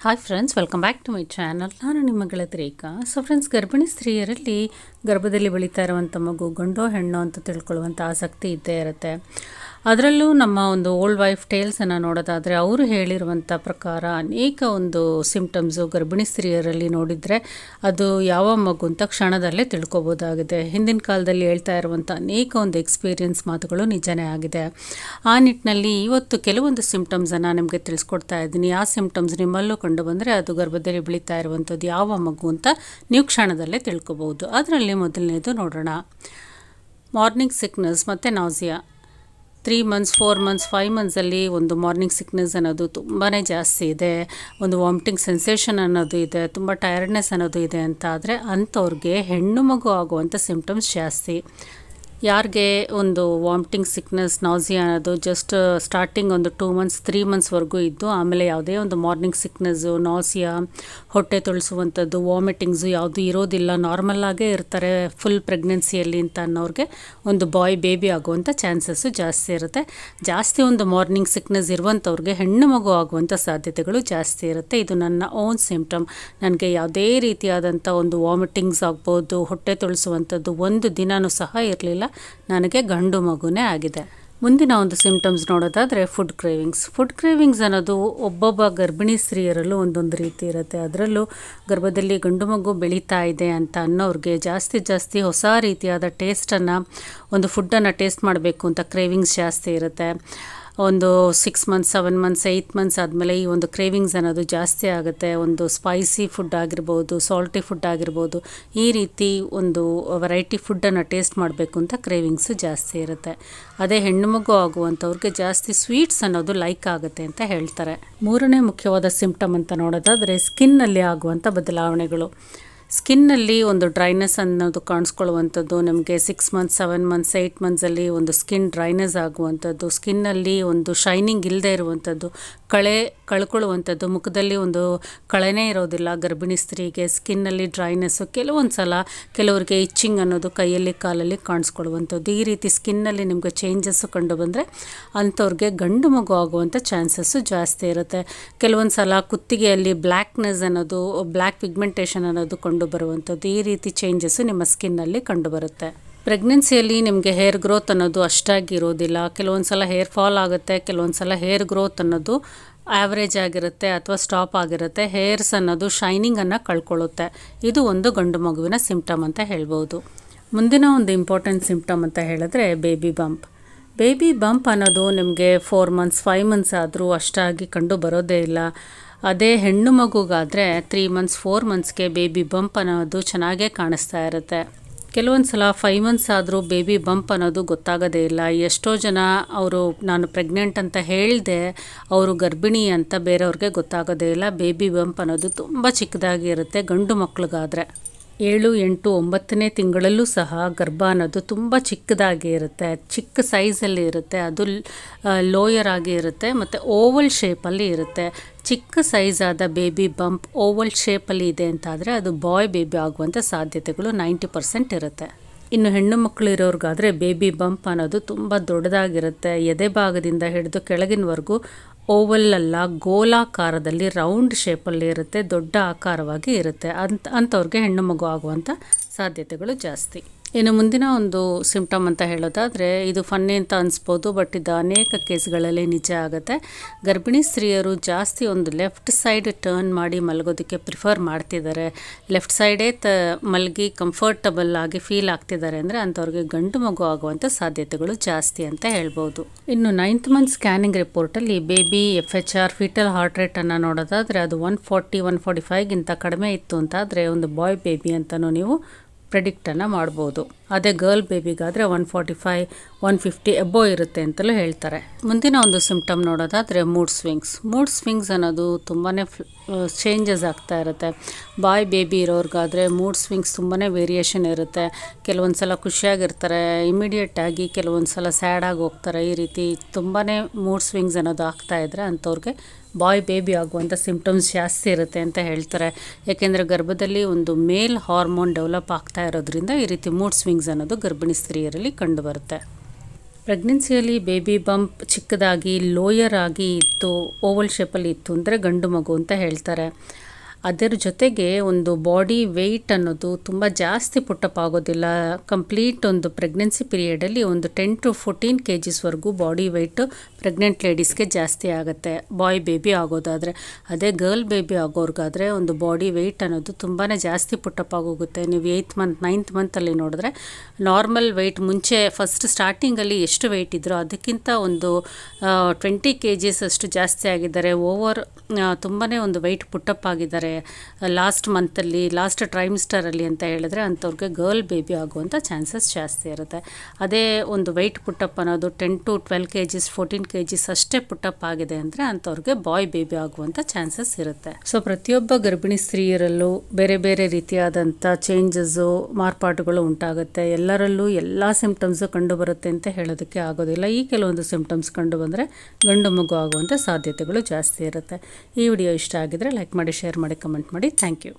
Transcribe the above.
Hi friends, welcome back to my channel. ನಾನು ನಿಮ್ಮ ಗೆಳತಿ ರೇಖಾ. ಸೊ ಫ್ರೆಂಡ್ಸ್, ಗರ್ಭಿಣಿ ಸ್ತ್ರೀಯರಲ್ಲಿ ಗರ್ಭದಲ್ಲಿ ಬೆಳೀತಾ ಇರುವಂಥ ಮಗು ಗಂಡೋ ಹೆಣ್ಣೋ ಅಂತ ತಿಳ್ಕೊಳ್ಳುವಂಥ ಆಸಕ್ತಿ ಇದ್ದೇ ಇರುತ್ತೆ. ಅದರಲ್ಲೂ ನಮ್ಮ ಒಂದು ಓಲ್ಡ್ ವೈಫ್ ಟೇಲ್ಸನ್ನು ನೋಡೋದಾದರೆ ಅವರು ಹೇಳಿರುವಂಥ ಪ್ರಕಾರ ಅನೇಕ ಒಂದು ಸಿಂಪ್ಟಮ್ಸು ಗರ್ಭಿಣಿ ಸ್ತ್ರೀಯರಲ್ಲಿ ನೋಡಿದರೆ ಅದು ಯಾವ ಮಗು ಅಂತ ಕ್ಷಣದಲ್ಲೇ ತಿಳ್ಕೊಬೋದಾಗಿದೆ. ಹಿಂದಿನ ಕಾಲದಲ್ಲಿ ಹೇಳ್ತಾ ಇರುವಂಥ ಅನೇಕ ಒಂದು ಎಕ್ಸ್ಪೀರಿಯನ್ಸ್ ಮಾತುಗಳು ನಿಜನೇ ಆಗಿದೆ. ಆ ನಿಟ್ಟಿನಲ್ಲಿ ಇವತ್ತು ಕೆಲವೊಂದು ಸಿಂಪ್ಟಮ್ಸನ್ನು ನಿಮಗೆ ತಿಳಿಸ್ಕೊಡ್ತಾ ಇದ್ದೀನಿ. ಆ ಸಿಂಪ್ಟಮ್ಸ್ ನಿಮ್ಮಲ್ಲೂ ಕಂಡು ಬಂದರೆ ಅದು ಗರ್ಭದಲ್ಲಿ ಬೆಳೀತಾ ಇರುವಂಥದ್ದು ಯಾವ ಮಗು ಅಂತ ನೀವು ಕ್ಷಣದಲ್ಲೇ ತಿಳ್ಕೊಬೋದು. ಅದರಲ್ಲಿ ಮೊದಲನೇದು ನೋಡೋಣ, ಮಾರ್ನಿಂಗ್ ಸಿಕ್ನೆಸ್ ಮತ್ತು ನಾಸಿಯಾ. 3 months 4 months 5 ಮಂತ್ಸಲ್ಲಿ ಒಂದು ಮಾರ್ನಿಂಗ್ ಸಿಕ್ನೆಸ್ ಅನ್ನೋದು ತುಂಬಾ ಜಾಸ್ತಿ ಇದೆ, ಒಂದು ವಾಮಿಟಿಂಗ್ ಸೆನ್ಸೇಷನ್ ಅನ್ನೋದು ಇದೆ, ತುಂಬ ಟಯರ್ಡ್ನೆಸ್ ಅನ್ನೋದು ಇದೆ ಅಂತ ಆದರೆ ಅಂಥವ್ರಿಗೆ ಹೆಣ್ಣು ಮಗು ಆಗುವಂಥ ಸಿಂಪ್ಟಮ್ಸ್ ಜಾಸ್ತಿ. ಯಾರಿಗೆ ಒಂದು ವಾಮಿಟಿಂಗ್ ಸಿಕ್ನೆಸ್ ನಾಸಿಯಾ ಅನ್ನೋದು ಜಸ್ಟ್ ಸ್ಟಾರ್ಟಿಂಗ್ ಒಂದು 2 months 3 monthsವರೆಗೂ ಇದ್ದು ಆಮೇಲೆ ಯಾವುದೇ ಒಂದು ಮಾರ್ನಿಂಗ್ ಸಿಕ್ನೆಸ್ಸು, ನಾಸಿಯಾ, ಹೊಟ್ಟೆ ತೊಳಿಸುವಂಥದ್ದು, ವಾಮಿಟಿಂಗ್ಸು ಯಾವುದು ಇರೋದಿಲ್ಲ, ನಾರ್ಮಲ್ಲಾಗೇ ಇರ್ತಾರೆ ಫುಲ್ ಪ್ರೆಗ್ನೆನ್ಸಿಯಲ್ಲಿ ಅಂತ ಅನ್ನೋರಿಗೆ ಒಂದು ಬೇಬಿ ಆಗುವಂಥ ಚಾನ್ಸಸ್ಸು ಜಾಸ್ತಿ ಇರುತ್ತೆ. ಜಾಸ್ತಿ ಒಂದು ಮಾರ್ನಿಂಗ್ ಸಿಕ್ನೆಸ್ ಇರುವಂಥವ್ರಿಗೆ ಹೆಣ್ಣು ಮಗು ಆಗುವಂಥ ಸಾಧ್ಯತೆಗಳು ಜಾಸ್ತಿ ಇರುತ್ತೆ. ಇದು ನನ್ನ ಓನ್ ಸಿಂಪ್ಟಮ್. ನನಗೆ ಯಾವುದೇ ರೀತಿಯಾದಂಥ ಒಂದು ವಾಮಿಟಿಂಗ್ಸ್ ಆಗ್ಬೋದು, ಹೊಟ್ಟೆ ತೊಳಿಸುವಂಥದ್ದು ಒಂದು ದಿನವೂ ಸಹ ಇರಲಿಲ್ಲ. ನನಗೆ ಗಂಡು ಮಗುನೇ ಆಗಿದೆ. ಮುಂದಿನ ಒಂದು ಸಿಂಪ್ಟಮ್ಸ್ ನೋಡೋದಾದರೆ ಫುಡ್ ಕ್ರೇವಿಂಗ್ಸ್ ಅನ್ನೋದು ಒಬ್ಬೊಬ್ಬ ಗರ್ಭಿಣಿ ಸ್ತ್ರೀಯರಲ್ಲೂ ಒಂದೊಂದು ರೀತಿ ಇರುತ್ತೆ. ಅದರಲ್ಲೂ ಗರ್ಭದಲ್ಲಿ ಗಂಡು ಮಗು ಬೆಳೀತಾ ಇದೆ ಅಂತ ಅನ್ನೋರಿಗೆ ಜಾಸ್ತಿ ಹೊಸ ರೀತಿಯಾದ ಟೇಸ್ಟನ್ನು, ಒಂದು ಫುಡ್ಡನ್ನು ಟೇಸ್ಟ್ ಮಾಡಬೇಕು ಅಂತ ಕ್ರೇವಿಂಗ್ಸ್ ಜಾಸ್ತಿ ಇರುತ್ತೆ. ಒಂದು 6 months 7 months 8 months ಆದಮೇಲೆ ಈ ಒಂದು ಕ್ರೇವಿಂಗ್ಸ್ ಅನ್ನೋದು ಜಾಸ್ತಿ ಆಗುತ್ತೆ. ಒಂದು ಸ್ಪೈಸಿ ಫುಡ್ ಆಗಿರ್ಬೋದು, ಸಾಲ್ಟಿ ಫುಡ್ ಆಗಿರ್ಬೋದು, ಈ ರೀತಿ ಒಂದು ವೆರೈಟಿ ಫುಡ್ಡನ್ನು ಟೇಸ್ಟ್ ಮಾಡಬೇಕು ಅಂತ ಕ್ರೇವಿಂಗ್ಸು ಜಾಸ್ತಿ ಇರುತ್ತೆ. ಅದೇ ಹೆಣ್ಣು ಮಗು ಆಗುವಂಥವ್ರಿಗೆ ಜಾಸ್ತಿ ಸ್ವೀಟ್ಸ್ ಅನ್ನೋದು ಲೈಕ್ ಆಗುತ್ತೆ ಅಂತ ಹೇಳ್ತಾರೆ. ಮೂರನೇ ಮುಖ್ಯವಾದ ಸಿಂಪ್ಟಮ್ ಅಂತ ನೋಡೋದಾದರೆ ಸ್ಕಿನ್ನಲ್ಲಿ ಆಗುವಂಥ ಬದಲಾವಣೆಗಳು. ಸ್ಕಿನ್ನಲ್ಲಿ ಒಂದು ಡ್ರೈನೆಸ್ ಅನ್ನೋದು ಕಾಣಿಸ್ಕೊಳ್ಳುವಂಥದ್ದು, ನಮಗೆ 6 months 7 months 8 ಮಂತ್ಸಲ್ಲಿ ಒಂದು ಸ್ಕಿನ್ ಡ್ರೈನೆಸ್ ಆಗುವಂಥದ್ದು, ಸ್ಕಿನ್ನಲ್ಲಿ ಒಂದು ಶೈನಿಂಗ್ ಇಲ್ಲದೆ ಇರುವಂಥದ್ದು, ಕಳ್ಕೊಳ್ಳುವಂಥದ್ದು, ಮುಖದಲ್ಲಿ ಒಂದು ಕಳೆನೇ ಇರೋದಿಲ್ಲ ಗರ್ಭಿಣಿ ಸ್ತ್ರೀಗೆ, ಸ್ಕಿನ್ನಲ್ಲಿ ಡ್ರೈನೆಸ್ಸು, ಕೆಲವೊಂದು ಸಲ ಕೆಲವರಿಗೆ ಇಚ್ಚಿಂಗ್ ಅನ್ನೋದು ಕೈಯಲ್ಲಿ ಕಾಲಲ್ಲಿ ಕಾಣಿಸ್ಕೊಳ್ಳುವಂಥದ್ದು. ಈ ರೀತಿ ಸ್ಕಿನ್ನಲ್ಲಿ ನಿಮಗೆ ಚೇಂಜಸ್ಸು ಕಂಡು ಬಂದರೆ ಅಂಥವ್ರಿಗೆ ಗಂಡು ಮಗು ಆಗುವಂಥ ಚಾನ್ಸಸ್ಸು ಜಾಸ್ತಿ ಇರುತ್ತೆ. ಕೆಲವೊಂದು ಸಲ ಕುತ್ತಿಗೆಯಲ್ಲಿ ಬ್ಲ್ಯಾಕ್ನೆಸ್ ಅನ್ನೋದು, ಬ್ಲ್ಯಾಕ್ ಪಿಗ್ಮೆಂಟೇಷನ್ ಅನ್ನೋದು ಬರುವಂಥದ್ದು, ಈ ರೀತಿ ಚೇಂಜಸ್ಸು ನಿಮ್ಮ ಸ್ಕಿನ್ನಲ್ಲಿ ಕಂಡುಬರುತ್ತೆ. ಪ್ರೆಗ್ನೆನ್ಸಿಯಲ್ಲಿ ನಿಮಗೆ ಹೇರ್ ಗ್ರೋತ್ ಅನ್ನೋದು ಅಷ್ಟಾಗಿ ಇರೋದಿಲ್ಲ. ಕೆಲವೊಂದು ಸಲ ಹೇರ್ ಫಾಲ್ ಆಗುತ್ತೆ, ಕೆಲವೊಂದು ಸಲ ಹೇರ್ ಗ್ರೋತ್ ಅನ್ನೋದು ಆ್ಯಾವ್ರೇಜ್ ಆಗಿರುತ್ತೆ ಅಥವಾ ಸ್ಟಾಪ್ ಆಗಿರುತ್ತೆ. ಹೇರ್ಸ್ ಅನ್ನೋದು ಶೈನಿಂಗನ್ನು ಕಳ್ಕೊಳ್ಳುತ್ತೆ. ಇದು ಒಂದು ಗಂಡು ಮಗುವಿನ ಸಿಂಪ್ಟಮ್ ಅಂತ ಹೇಳ್ಬೋದು. ಮುಂದಿನ ಒಂದು ಇಂಪಾರ್ಟೆಂಟ್ ಸಿಂಪ್ಟಮ್ ಅಂತ ಹೇಳಿದ್ರೆ ಬೇಬಿ ಬಂಪ್ ಅನ್ನೋದು ನಿಮಗೆ 4 months 5 months ಆದರೂ ಅಷ್ಟಾಗಿ ಕಂಡು ಬರೋದೇ ಇಲ್ಲ. ಅದೇ ಹೆಣ್ಣು ಮಗುಗಾದರೆ 3 months 4 monthsಗೆ ಬೇಬಿ ಬಂಪ್ ಅನ್ನೋದು ಚೆನ್ನಾಗೇ ಕಾಣಿಸ್ತಾ ಇರುತ್ತೆ. ಕೆಲವೊಂದು ಸಲ 5 months ಆದರೂ ಬೇಬಿ ಬಂಪ್ ಅನ್ನೋದು ಗೊತ್ತಾಗೋದೇ ಇಲ್ಲ. ಎಷ್ಟೋ ಜನ ಅವರು ನಾನು ಪ್ರೆಗ್ನೆಂಟ್ ಅಂತ ಹೇಳಿದೆ, ಅವರು ಗರ್ಭಿಣಿ ಅಂತ ಬೇರೆಯವ್ರಿಗೆ ಗೊತ್ತಾಗೋದೇ ಇಲ್ಲ. ಬೇಬಿ ಬಂಪ್ ಅನ್ನೋದು ತುಂಬ ಚಿಕ್ಕದಾಗಿ ಇರುತ್ತೆ ಗಂಡು ಮಕ್ಳಿಗಾದರೆ. 7 8 9ನೇ ತಿಂಗಳಲ್ಲೂ ಸಹ ಗರ್ಭ ಅನ್ನೋದು ತುಂಬ ಚಿಕ್ಕದಾಗಿ ಇರುತ್ತೆ, ಚಿಕ್ಕ ಸೈಜಲ್ಲಿ ಇರುತ್ತೆ. ಅದು ಲೋಯರ್ ಆಗಿ ಇರುತ್ತೆ ಮತ್ತು ಓವಲ್ ಶೇಪಲ್ಲಿ ಇರುತ್ತೆ. ಚಿಕ್ಕ ಸೈಜ್ ಆದ ಬೇಬಿ ಬಂಪ್ ಓವಲ್ ಶೇಪಲ್ಲಿ ಇದೆ ಅಂತಾದರೆ ಅದು ಬೇಬಿ ಆಗುವಂಥ ಸಾಧ್ಯತೆಗಳು 90% ಇರುತ್ತೆ. ಇನ್ನು ಹೆಣ್ಣು ಮಕ್ಕಳು ಇರೋರಿಗಾದರೆ ಬೇಬಿ ಬಂಪ್ ಅನ್ನೋದು ತುಂಬ ದೊಡ್ಡದಾಗಿರುತ್ತೆ. ಎದೆ ಭಾಗದಿಂದ ಹಿಡಿದು ಕೆಳಗಿನವರೆಗೂ ಓವಲ್ ಅಲ್ಲ, ಗೋಲಾಕಾರದಲ್ಲಿ ರೌಂಡ್ ಶೇಪಲ್ಲಿ ಇರುತ್ತೆ, ದೊಡ್ಡ ಆಕಾರವಾಗಿ ಇರುತ್ತೆ. ಅಂಥವ್ರಿಗೆ ಹೆಣ್ಣು ಮಗು ಆಗುವಂಥ ಸಾಧ್ಯತೆಗಳು ಜಾಸ್ತಿ. ಇನ್ನು ಮುಂದಿನ ಒಂದು ಸಿಂಪ್ಟಮ್ ಅಂತ ಹೇಳೋದಾದರೆ ಇದು ಫನ್ನಿ ಅಂತ ಅನಿಸ್ಬೋದು, ಬಟ್ ಇದು ಅನೇಕ ಕೇಸ್ಗಳಲ್ಲಿ ನಿಜ ಆಗುತ್ತೆ. ಗರ್ಭಿಣಿ ಸ್ತ್ರೀಯರು ಜಾಸ್ತಿ ಒಂದು ಲೆಫ್ಟ್ ಸೈಡ್ ಟರ್ನ್ ಮಾಡಿ ಮಲಗೋದಕ್ಕೆ ಪ್ರಿಫರ್ ಮಾಡ್ತಿದ್ದಾರೆ. ಲೆಫ್ಟ್ ಸೈಡೇ ಮಲಗಿ ಕಂಫರ್ಟಬಲ್ ಆಗಿ ಫೀಲ್ ಆಗ್ತಿದ್ದಾರೆ ಅಂದರೆ ಅಂಥವ್ರಿಗೆ ಗಂಡು ಮಗು ಆಗುವಂಥ ಸಾಧ್ಯತೆಗಳು ಜಾಸ್ತಿ ಅಂತ ಹೇಳ್ಬೋದು. ಇನ್ನು 9th month ಸ್ಕ್ಯಾನಿಂಗ್ ರಿಪೋರ್ಟಲ್ಲಿ ಬೇಬಿ FHR ಫೀಟಲ್ ಹಾರ್ಟ್ ರೇಟನ್ನು ನೋಡೋದಾದರೆ ಅದು 140 145ಗಿಂತ ಕಡಿಮೆ ಇತ್ತು ಅಂತಾದರೆ ಒಂದು ಬೇಬಿ ಅಂತಲೂ ನೀವು ಪ್ರೆಡಿಕ್ಟನ್ನು ಮಾಡ್ಬೋದು. ಅದೇ ಗರ್ಲ್ ಬೇಬಿಗಾದರೆ 145 150 ಎಬೋ ಇರುತ್ತೆ ಅಂತಲೂ ಹೇಳ್ತಾರೆ. ಮುಂದಿನ ಒಂದು ಸಿಂಪ್ಟಮ್ ನೋಡೋದಾದರೆ ಮೂಡ್ ಸ್ವಿಂಗ್ಸ್ ಅನ್ನೋದು ತುಂಬಾ ಚೇಂಜಸ್ ಆಗ್ತಾ ಇರುತ್ತೆ. ಬೇಬಿ ಇರೋರ್ಗಾದರೆ ಮೂಡ್ ಸ್ವಿಂಗ್ಸ್ ತುಂಬಾ ವೇರಿಯೇಷನ್ ಇರುತ್ತೆ. ಕೆಲವೊಂದು ಸಲ ಖುಷಿಯಾಗಿರ್ತಾರೆ, ಇಮಿಡಿಯೇಟಾಗಿ ಕೆಲವೊಂದು ಸಲ ಸ್ಯಾಡಾಗಿ ಹೋಗ್ತಾರೆ. ಈ ರೀತಿ ತುಂಬಾ ಮೂಡ್ ಸ್ವಿಂಗ್ಸ್ ಅನ್ನೋದು ಆಗ್ತಾಯಿದ್ರೆ ಅಂಥವ್ರಿಗೆ ಬೇಬಿ ಆಗುವಂಥ ಸಿಂಪ್ಟಮ್ಸ್ ಜಾಸ್ತಿ ಇರುತ್ತೆ ಅಂತ ಹೇಳ್ತಾರೆ. ಯಾಕೆಂದರೆ ಗರ್ಭದಲ್ಲಿ ಒಂದು ಮೇಲ್ ಹಾರ್ಮೋನ್ ಡೆವಲಪ್ ಆಗ್ತಾ ಇರೋದ್ರಿಂದ ಈ ರೀತಿ ಮೂಡ್ ಸ್ವಿಂಗ್ಸ್ ಅನ್ನೋದು ಗರ್ಭಿಣಿ ಸ್ತ್ರೀಯರಲ್ಲಿ ಕಂಡುಬರುತ್ತೆ. ಪ್ರೆಗ್ನೆನ್ಸಿಯಲ್ಲಿ ಬೇಬಿ ಬಂಪ್ ಚಿಕ್ಕದಾಗಿ ಲೋಯರ್ ಆಗಿ ಇತ್ತು, ಓವಲ್ ಶೇಪಲ್ಲಿ ಇತ್ತು ಅಂದರೆ ಗಂಡು ಮಗು ಅಂತ ಹೇಳ್ತಾರೆ. ಅದರ ಜೊತೆಗೆ ಒಂದು ಬಾಡಿ ವೆಯ್ಟ್ ಅನ್ನೋದು ತುಂಬ ಜಾಸ್ತಿ ಪುಟ್ಟಪ್ ಆಗೋದಿಲ್ಲ. ಕಂಪ್ಲೀಟ್ ಒಂದು ಪ್ರೆಗ್ನೆನ್ಸಿ ಪೀರಿಯಡಲ್ಲಿ ಒಂದು 10 to 14 kgsವರೆಗೂ ಬಾಡಿ ವೆಯ್ಟು ಪ್ರೆಗ್ನೆಂಟ್ ಲೇಡೀಸ್ಗೆ ಜಾಸ್ತಿ ಆಗುತ್ತೆ ಬಾಯ್ ಬೇಬಿ ಆಗೋದಾದರೆ. ಅದೇ ಗರ್ಲ್ ಬೇಬಿ ಆಗೋರ್ಗಾದರೆ ಒಂದು ಬಾಡಿ ವೆಯ್ಟ್ ಅನ್ನೋದು ತುಂಬಾ ಜಾಸ್ತಿ ಪುಟ್ಟಪ್ ಆಗೋಗುತ್ತೆ. ನೀವು 8th month 9th ಮಂತಲ್ಲಿ ನೋಡಿದ್ರೆ ನಾರ್ಮಲ್ ವೆಯ್ಟ್ ಮುಂಚೆ ಫಸ್ಟ್ ಸ್ಟಾರ್ಟಿಂಗಲ್ಲಿ ಎಷ್ಟು ವೆಯ್ಟ್ ಇದ್ರೋ ಅದಕ್ಕಿಂತ ಒಂದು 20 kgs ಅಷ್ಟು ಜಾಸ್ತಿ ಆಗಿದ್ದಾರೆ. ತುಂಬಾ ಒಂದು ವೆಯ್ಟ್ ಪುಟ್ಟಪ್ ಆಗಿದ್ದಾರೆ ಲಾಸ್ಟ್ ಮಂತಲ್ಲಿ, ಲಾಸ್ಟ್ ಟ್ರೈಮಿಸ್ಟರಲ್ಲಿ ಅಂತ ಹೇಳಿದ್ರೆ ಅಂಥವ್ರಿಗೆ ಗರ್ಲ್ ಬೇಬಿ ಆಗುವಂಥ ಚಾನ್ಸಸ್ ಜಾಸ್ತಿ ಇರುತ್ತೆ. ಅದೇ ಒಂದು ವೆಯ್ಟ್ ಪುಟ್ಟಪ್ ಅನ್ನೋದು 10 to 12 kgs 14 kgs ಅಷ್ಟೇ ಪುಟ್ಟಪ್ ಆಗಿದೆ ಅಂದರೆ ಅಂಥವ್ರಿಗೆ ಬಾಯ್ ಬೇಬಿ ಆಗುವಂಥ ಚಾನ್ಸಸ್ ಇರುತ್ತೆ. ಸೊ ಪ್ರತಿಯೊಬ್ಬ ಗರ್ಭಿಣಿ ಸ್ತ್ರೀಯರಲ್ಲೂ ಬೇರೆ ಬೇರೆ ರೀತಿಯಾದಂಥ ಚೇಂಜಸ್ಸು ಮಾರ್ಪಾಟುಗಳು ಉಂಟಾಗುತ್ತೆ. ಎಲ್ಲರಲ್ಲೂ ಎಲ್ಲ ಸಿಂಪ್ಟಮ್ಸು ಕಂಡುಬರುತ್ತೆ ಅಂತ ಹೇಳೋದಕ್ಕೆ ಆಗೋದಿಲ್ಲ. ಈ ಕೆಲವೊಂದು ಸಿಂಪ್ಟಮ್ಸ್ ಕಂಡು ಬಂದರೆ ಗಂಡು ಮಗು ಆಗುವಂಥ ಸಾಧ್ಯತೆಗಳು ಜಾಸ್ತಿ ಇರುತ್ತೆ. ಈ ವಿಡಿಯೋ ಇಷ್ಟ ಆಗಿದ್ರೆ ಲೈಕ್ ಮಾಡಿ, ಶೇರ್ ಮಾಡಿ, ಕಮೆಂಟ್ ಮಾಡಿ. Thank you.